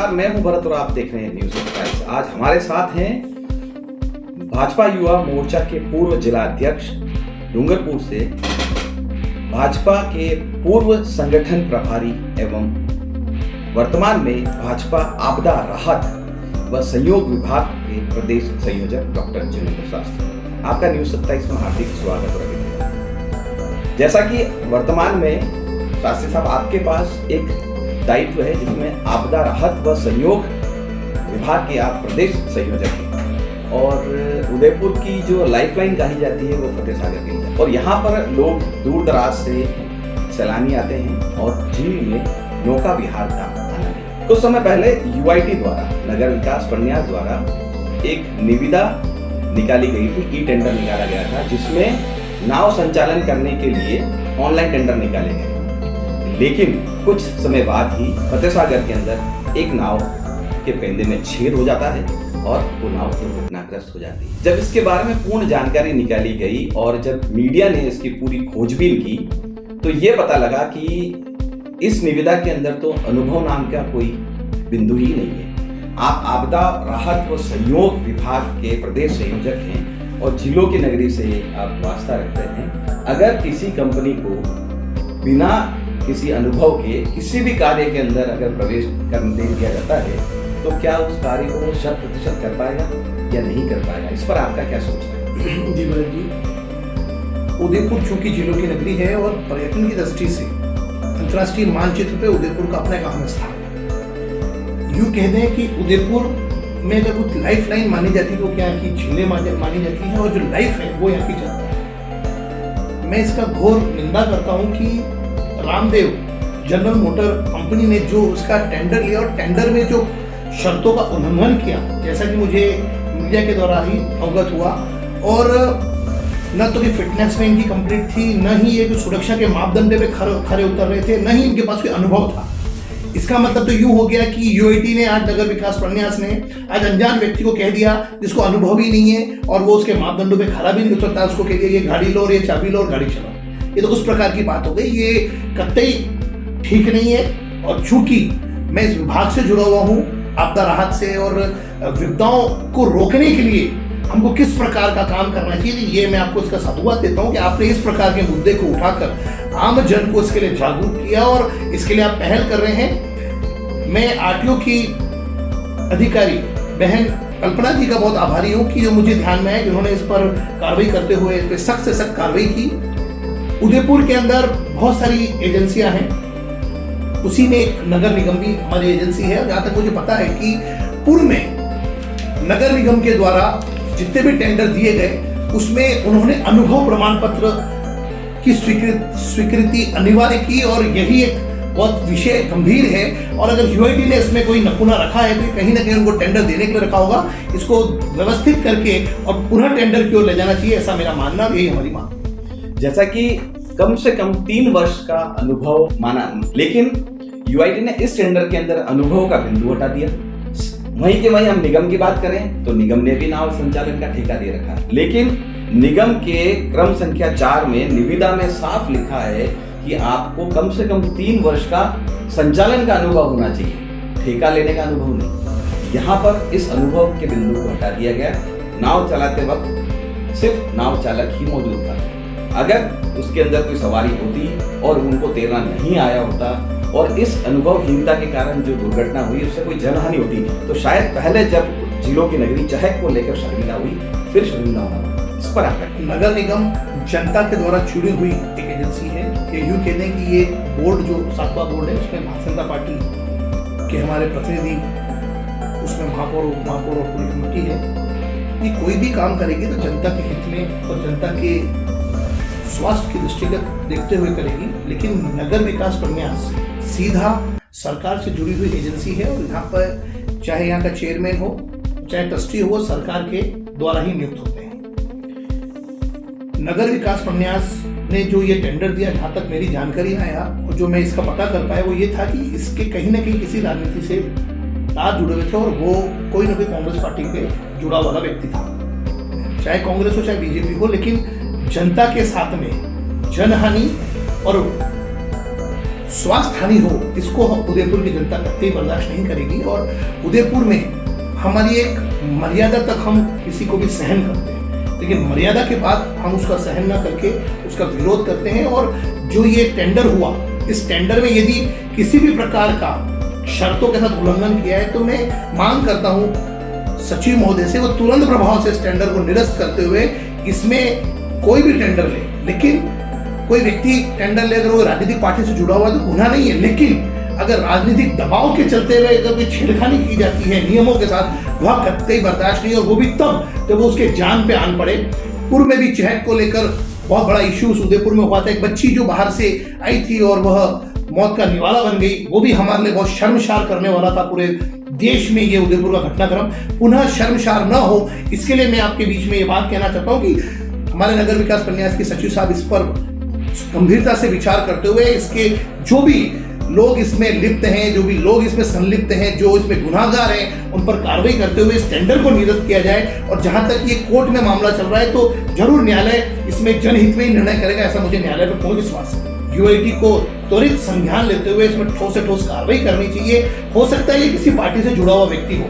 नमस्कार, मैं हूं भरत और आप देख रहे हैं न्यूज़ टाइम्स। आज हमारे साथ हैं भाजपा युवा मोर्चा के पूर्व जिला अध्यक्ष डूंगरपुर से, भाजपा के पूर्व संगठन प्रभारी एवं वर्तमान में भाजपा आपदा राहत व सहयोग विभाग के प्रदेश संयोजक डॉक्टर जिनेंद्र शास्त्री। आपका न्यूज़ 27 में हार्दिक स्वागत और अभिनंदन। जैसा कि वर्तमान में शास्त्री साहब आपके पास एक दायित्व है जिसमें आपदा राहत व सहयोग विभाग के आप प्रदेश संयोजक हैं, और उदयपुर की जो लाइफलाइन कही जाती है वो फतेह सागर की है, और यहाँ पर लोग दूर दराज से सैलानी आते हैं और झील में नौका विहार का आनंद। कुछ समय पहले यूआईटी द्वारा, नगर विकास प्रन्यास द्वारा एक निविदा निकाली गई थी, ई टेंडर निकाला गया था, जिसमें नाव संचालन करने के लिए ऑनलाइन टेंडर निकाले गए। लेकिन कुछ समय बाद ही फतेह सागर के अंदर एक नाव के पेंदे में छेद हो जाता है और वो नाव दुर्घटनाग्रस्त हो जाती है। जब इसके बारे में पूर्ण जानकारी निकाली गई और जब मीडिया ने इसकी पूरी खोजबीन की तो ये पता लगा कि इस निविदा के अंदर तो अनुभव नाम का कोई बिंदु ही नहीं है। आप आपदा राहत व सहयोग विभाग के प्रदेश संयोजक हैं और जिलों की नगरी से आप वास्ता रखते हैं। अगर किसी कंपनी को बिना किसी अनुभव के किसी भी कार्य के अंदर अगर प्रवेश करने दिया जाता है तो क्या उस कार्य को 100% कर पाएगा या नहीं कर पाएगा? इस पर आपका क्या सोच है? जी भरत जी, उदयपुर चूंकि जिलों की नगरी है और पर्यटन की दृष्टि से अंतर्राष्ट्रीय मानचित्र पे उदयपुर का अपना एक अहम स्थान है। यूँ कह दें कि उदयपुर में अगर कुछ लाइफ लाइन मानी जाती है तो क्या की झीलें मानी जाती है, और जो लाइफ है वो यहाँ की जनता है। मैं इसका घोर निंदा करता हूँ कि रामदेव जनरल मोटर कंपनी ने जो उसका टेंडर लिया और टेंडर में जो शर्तों का उल्लंघन किया, जैसा कि मुझे मीडिया के द्वारा ही अवगत हुआ, और न तो कि फिटनेस में इनकी कंप्लीट थी, न ही ये सुरक्षा के मापदंड पे खरे उतर रहे थे, न ही इनके पास कोई अनुभव था। इसका मतलब तो यूं हो गया कि यूआईटी ने आज नगर विकास प्रन्यास ने आज अनजान व्यक्ति को कह दिया जिसको अनुभव ही नहीं है और वो उसके मापदंडों पे खरा भी नहीं उतरता, उसको कह दिया ये गाड़ी लो और ये चाबी लो और गाड़ी चलाओ। ये तो उस प्रकार की बात हो गई, ये कतई ठीक नहीं है। और चूंकि मैं इस विभाग से जुड़ा हुआ हूँ, आपदा राहत से, और विपदाओं को रोकने के लिए हमको किस प्रकार का काम करना चाहिए, ये मैं आपको इसका साधुवाद देता हूँ कि आपने इस प्रकार के मुद्दे को उठाकर आम जन को इसके लिए जागरूक किया और इसके लिए आप पहल कर रहे हैं। मैं आरटीओ की अधिकारी बहन कल्पना जी का बहुत आभारी हूँ कि जो मुझे ध्यान में है कि उन्होंने इस पर कार्रवाई करते हुए इस पर सख्त से सख्त कार्रवाई की। उदयपुर के अंदर बहुत सारी एजेंसियां हैं, उसी में एक नगर निगम भी हमारी एजेंसी है। जहाँ तक मुझे पता है कि पूर्व में नगर निगम के द्वारा जितने भी टेंडर दिए गए उसमें उन्होंने अनुभव प्रमाण पत्र की स्वीकृति अनिवार्य की, और यही एक बहुत विषय गंभीर है। और अगर यूआईटी ने इसमें कोई नमूना रखा है तो कहीं ना कहीं उनको टेंडर देने के लिए रखा होगा, इसको व्यवस्थित करके और पुनः टेंडर की ओर ले जाना चाहिए, ऐसा मेरा मानना, यही हमारी मांग। जैसा कि कम से कम 3 वर्ष का अनुभव माना, लेकिन यूआईटी ने इस टेंडर के अंदर अनुभव का बिंदु हटा दिया। वहीं के वहीं हम निगम की बात करें तो निगम ने भी नाव संचालन का ठेका दे रखा है, लेकिन निगम के क्रम संख्या 4 में निविदा में साफ लिखा है कि आपको कम से कम 3 वर्ष का संचालन का अनुभव होना चाहिए, ठेका लेने का अनुभव नहीं। यहाँ पर इस अनुभव के बिंदु को हटा दिया गया। नाव चलाते वक्त सिर्फ नाव चालक ही मौजूद था। अगर उसके अंदर कोई सवारी होती और उनको तैरना नहीं आया होता और इस अनुभवहीनता के कारण जो दुर्घटना हुई उससे कोई जनहानि होती तो शायद पहले जब जिलों की नगरी चहक को लेकर शर्मिंदा हुई फिर शर्मिंदा होना। इस पर आप नगर निगम जनता के द्वारा चुनी हुई एक एजेंसी है। ये यूँ कहते हैं कि ये बोर्ड जो 7वां बोर्ड है उसमें भारतीय जनता पार्टी के हमारे प्रतिनिधि, उसमें महापौर, उप महापौर और पूरी कमेटी है। ये कोई भी काम करेगी तो जनता के हित में और जनता के स्वास्थ्य की दृष्टिगत देखते हुए करेगी। लेकिन नगर विकास प्रन्यास सीधा सरकार से जुड़ी हुई एजेंसी है और यहाँ पर चाहे यहाँ का चेयरमैन हो चाहे ट्रस्टी हो, सरकार के द्वारा ही नियुक्त होते हैं। नगर विकास प्रन्यास ने जो ये टेंडर दिया, जहाँ तक मेरी जानकारी आया और जो मैं इसका पता कर पाया वो ये था कि इसके कहीं ना कहीं किसी राजनीति से तार जुड़े हुए थे और वो कोई ना कोई कांग्रेस पार्टी के जुड़ा वाला व्यक्ति था, चाहे कांग्रेस हो चाहे बीजेपी हो। लेकिन जनता के साथ में जनहानि और स्वास्थ्य हानि हो, इसको उदयपुर की जनता कतई बर्दाश्त नहीं करेगी। और उदयपुर में हमारी एक मर्यादा तक हम किसी को भी सहन करते हैं, लेकिन मर्यादा के बाद हम उसका सहन ना करके उसका विरोध करते हैं। और जो ये टेंडर हुआ, इस टेंडर में यदि किसी भी प्रकार का शर्तों के साथ उल्लंघन किया है तो मैं मांग करता हूं सचिव महोदय से वो तुरंत प्रभाव से इस टेंडर को निरस्त करते हुए, इसमें कोई भी टेंडर ले, लेकिन कोई व्यक्ति टेंडर ले अगर वो राजनीतिक पार्टी से जुड़ा हुआ तो गुनाह नहीं है, लेकिन अगर राजनीतिक दबाव के चलते हुए अगर कोई छेड़खानी की जाती है नियमों के साथ, वह कतई बर्दाश्त नहीं। और वो भी तब जब वो उसके जान पे आन पड़े। पूर्व में भी चहट को लेकर बहुत बड़ा इश्यू उदयपुर में हुआ था। एक बच्ची जो बाहर से आई थी और वह मौत का निवाला बन गई, वो भी हमारे लिए बहुत शर्मसार करने वाला था। पूरे देश में ये उदयपुर का घटनाक्रम पुनः शर्मसार न हो, इसके लिए मैं आपके बीच में ये बात कहना चाहता हूँ कि हमारे नगर विकास प्रन्यास के सचिव साहब इस पर गंभीरता से विचार करते हुए इसके जो भी लोग इसमें लिप्त हैं, जो भी लोग इसमें संलिप्त हैं, जो इसमें गुनाहगार हैं, उन पर कार्रवाई करते हुए इस टेंडर को निरस्त किया जाए। और जहां तक ये कोर्ट में मामला चल रहा है तो जरूर न्यायालय इसमें जनहित में ही निर्णय करेगा, ऐसा मुझे न्यायालय पर पूर्ण विश्वास है। यूआईटी को त्वरित संज्ञान लेते हुए इसमें ठोस से ठोस कार्रवाई करनी चाहिए। हो सकता है ये किसी पार्टी से जुड़ा हुआ व्यक्ति हो,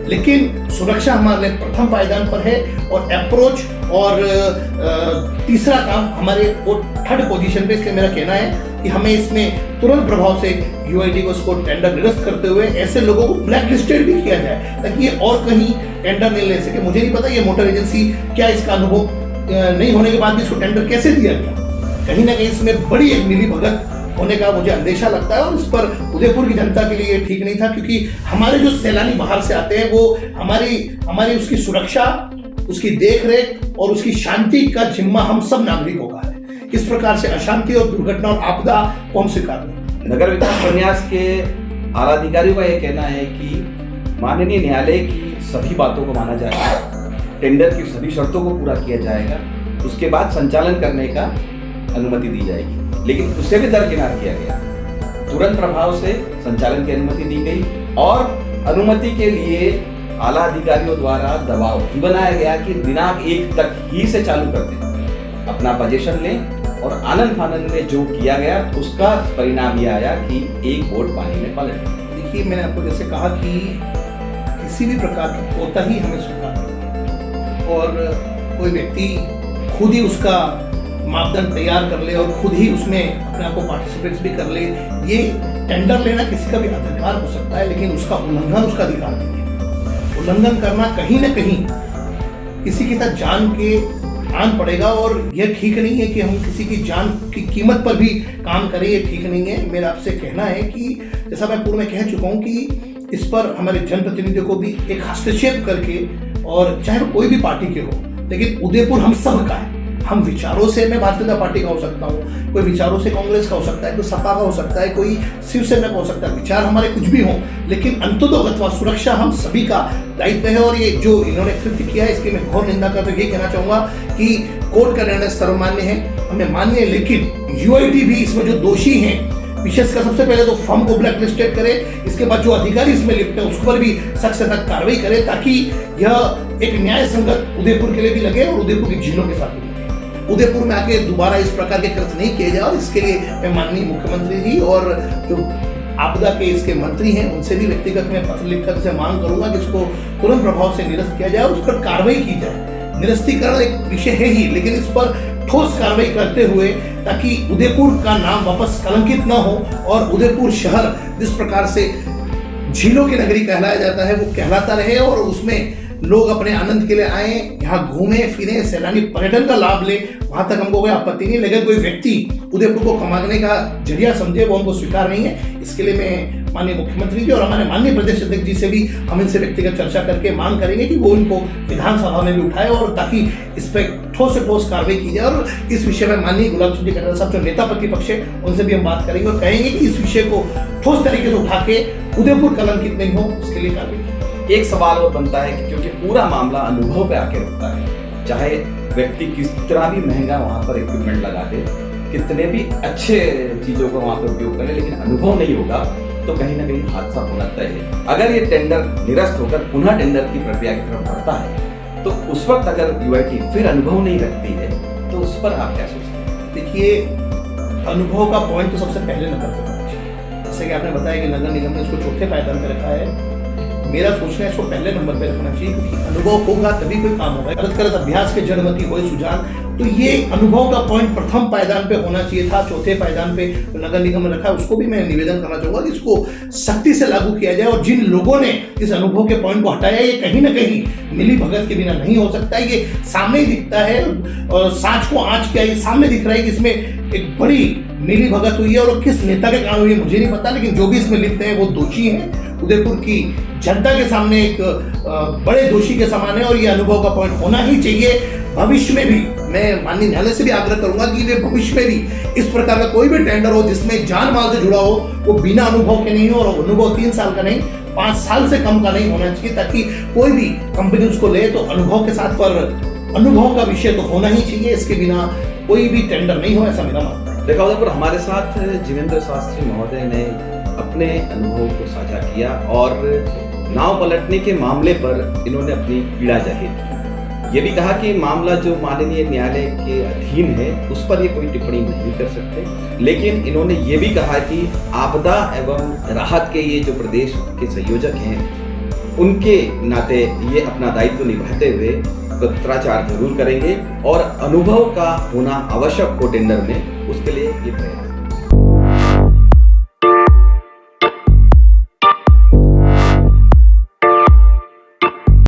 लेकिन सुरक्षा हमारे लिए प्रथम पायदान पर है। और अप्रोच और तीसरा काम हमारे थर्ड पोजीशन पे। इसलिए मेरा कहना है कि हमें इसमें तुरंत प्रभाव से यूआईटी को इसको टेंडर निरस्त करते हुए ऐसे लोगों को ब्लैक लिस्टेड भी किया जाए, ताकि ये और कहीं टेंडर नहीं ले सके। मुझे नहीं पता ये मोटर एजेंसी क्या इसका अनुभव नहीं होने के बाद भी इसको टेंडर कैसे दिया गया। कहीं ना कहीं इसमें बड़ी एक मिली भगत होने का मुझे अंदेशा लगता है। और इस पर उदयपुर की जनता के लिए ठीक नहीं था, क्योंकि हमारे जो सैलानी बाहर से आते हैं वो हमारी उसकी सुरक्षा, उसकी देखरेख और उसकी शांति का जिम्मा हम सब नागरिकों का है। इस प्रकार से अशांति और दुर्घटना और आपदा को हम स्वीकार नहीं। नगर विकास प्रन्यास के आला अधिकारियों का यह कहना है कि माननीय न्यायालय की सभी बातों को माना जाएगा, टेंडर की सभी शर्तों को पूरा किया जाएगा, उसके बाद संचालन करने का अनुमति दी जाएगी। लेकिन उससे भी दरकिनार किया गया, तुरंत प्रभाव से संचालन की अनुमति दी गई और अनुमति के लिए आला अधिकारियों द्वारा दबाव भी बनाया गया कि दिनांक 1 तक ही से चालू कर दें, अपना पोजीशन लें। और आनंद फानंद में जो किया गया उसका परिणाम यह आया कि एक बोट पानी में पलट गई। देखिए, मैंने आपको जैसे कहा कि किसी भी प्रकार की कोताही हमें स्वीकार नहीं, और कोई व्यक्ति खुद ही उसका मापदंड तैयार कर ले और खुद ही उसमें अपने आप को पार्टिसिपेट भी कर ले। ये टेंडर लेना किसी का भी अधिकार हो सकता है, लेकिन उसका उल्लंघन उसका अधिकार नहीं है। उल्लंघन करना कहीं ना कहीं किसी के साथ जान के आन पड़ेगा, और यह ठीक नहीं है कि हम किसी की जान की कीमत पर भी काम करें, ये ठीक नहीं है। मेरा आपसे कहना है कि जैसा मैं पूर्व में कह चुका हूँ कि इस पर हमारे जनप्रतिनिधियों को भी एक हस्तक्षेप करके, और चाहे वो कोई भी पार्टी के हो, लेकिन उदयपुर हम सब का है। हम विचारों से, मैं भारतीय जनता पार्टी का हो सकता हूँ, कोई विचारों से कांग्रेस का हो सकता है, कोई सपा का हो सकता है, कोई शिवसेना का हो सकता है, विचार हमारे कुछ भी हों, लेकिन अंततोगत्वा सुरक्षा हम सभी का दायित्व है। और ये जो इन्होंने कृत्य किया है इसकी मैं घोर निंदा करते हुए ये कहना चाहूंगा कि कोर्ट का निर्णय सर्वमान्य है, हमें मान्य है, लेकिन यूआईटी भी इसमें जो दोषी हैं, विशेषकर सबसे पहले तो फर्म को ब्लैक लिस्टेड करे, इसके बाद जो अधिकारी इसमें लिप्त है उस पर भी सख्त से सख्त कार्रवाई करे, ताकि यह एक न्याय संगत उदयपुर के लिए भी लगे और उदयपुर की झीलों के साथ भी लगे। उदयपुर में आके दोबारा इस प्रकार के कृत्य नहीं किए जाए, और इसके लिए मैं माननीय मुख्यमंत्री जी और जो आपदा के इसके मंत्री हैं उनसे भी व्यक्तिगत में पत्र लिखकर से मांग करूंगा कि इसको तुरंत प्रभाव से निरस्त किया जाए और उस पर कार्रवाई की जाए। निरस्तीकरण एक विषय है ही, लेकिन इस पर ठोस कार्रवाई करते हुए, ताकि उदयपुर का नाम वापस कलंकित न हो और उदयपुर शहर जिस प्रकार से झीलों की नगरी कहलाया जाता है वो कहलाता रहे, और उसमें लोग अपने आनंद के लिए आए, यहाँ घूमे फिरे, सैलानी पर्यटन का लाभ ले, वहां तक हमको कोई आपत्ति नहीं। लेकिन कोई व्यक्ति उदयपुर को कमाने का जरिया समझे, वो हमको स्वीकार नहीं है। इसके लिए मैं माननीय मुख्यमंत्री जी और हमारे माननीय प्रदेश अध्यक्ष जी से भी हम इनसे व्यक्तिगत चर्चा करके मांग करेंगे कि वो इनको विधानसभा में भी उठाए, और ताकि इस पर ठोस से ठोस कार्रवाई की जाए। और इस विषय में माननीय गुलाब चंद कटारिया साहब जो नेता प्रतिपक्ष है उनसे भी हम बात करेंगे और कहेंगे कि इस विषय को ठोस तरीके से उठा के उदयपुर कलंकित नहीं हो, उसके लिए कार्रवाई। एक सवाल और बनता है कि क्योंकि पूरा मामला अनुभव पे आके रुकता है, चाहे व्यक्ति किस तरह भी महंगा वहां पर इक्विपमेंट लगा दे, कितने भी अच्छे चीजों को वहां पर उपयोग करे, लेकिन अनुभव नहीं होगा तो कहीं ना कहीं हादसा होना तय है। अगर ये टेंडर निरस्त होकर पुनः टेंडर की प्रक्रिया की तरफ बढ़ता है तो उस वक्त अगर यूआईटी फिर अनुभव नहीं रखती है तो उस पर आप क्या सोचते हैं? देखिए, अनुभव का पॉइंट तो सबसे पहले नंबर पे होना चाहिए। जैसे कि आपने बताया कि नगर निगम ने इसको चौथे पायदान पे रखा है, मेरा सोचना है इसको पहले नंबर पे रखना चाहिए, क्योंकि अनुभव होगा तभी कोई काम होगा। करत करत अभ्यास के जड़मती होए सुजान, तो ये अनुभव का पॉइंट प्रथम पायदान पे होना चाहिए था। चौथे पायदान पे नगर निगम ने रखा, उसको भी मैं निवेदन करना चाहूंगा कि इसको सख्ती से लागू किया जाए। और जिन लोगों ने इस अनुभव के पॉइंट को हटाया, ये कहीं ना कहीं मिली भगत के बिना नहीं हो सकता। ये सामने ही दिखता है, और सांच को आंच क्या, ये सामने दिख रहा है कि इसमें एक बड़ी मिली भगत हुई है। और किस नेता के कारण हुई है मुझे नहीं पता, लेकिन जो भी इसमें लिप्त हैं वो दोषी हैं। उदयपुर की जनता के सामने एक बड़े दोषी के समान है, और ये अनुभव का पॉइंट होना ही चाहिए। भविष्य में भी मैं माननीय न्यायालय से भी आग्रह करूंगा कि वे भविष्य में भी इस प्रकार का कोई भी टेंडर हो जिसमें जान माल से जुड़ा हो, वो बिना अनुभव के नहीं हो, और अनुभव 3 साल का नहीं 5 साल से कम का नहीं होना चाहिए, ताकि कोई भी कंपनी उसको ले तो अनुभव के साथ, पर अनुभव का विषय तो होना ही चाहिए। इसके बिना कोई भी टेंडर नहीं हो, ऐसा मेरा मानना है। देखा उधर हमारे साथ जिवेंद्र शास्त्री महोदय ने अपने अनुभव को साझा किया, और नाव पलटने के मामले पर इन्होंने अपनी पीड़ा जाहिर की। ये भी कहा कि मामला जो माननीय न्यायालय के अधीन है उस पर ये कोई टिप्पणी नहीं कर सकते, लेकिन इन्होंने ये भी कहा कि आपदा एवं राहत के ये जो प्रदेश के संयोजक हैं उनके नाते ये अपना दायित्व निभाते हुए पत्राचार जरूर करेंगे, और अनुभव का होना आवश्यक हो टेंडर में, उसके लिए ये प्रयास